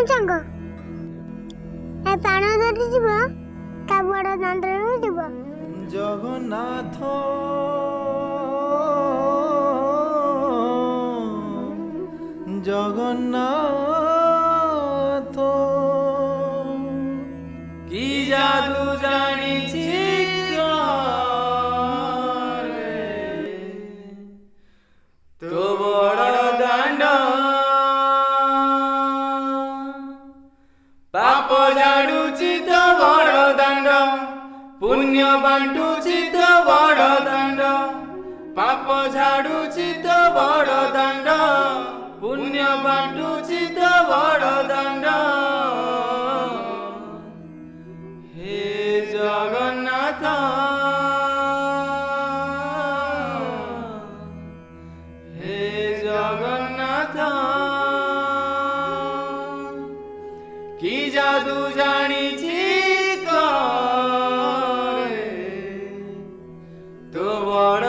सांग ए प्राण धरी जीव ता बड़ दांडे जीव जगन्नाथ जगन्नाथ की जादू जानी तो बड़ दांड पाप झाड़ुची तो बड़ दांड पुण्य बांटुची तो बड़ दांड पाप झाड़ुची तो बड़ दांड पुण्य बांटुची तो बड़ दांड हे जगन्नाथ हे जगन्नाथ की जादू जानी तो बड़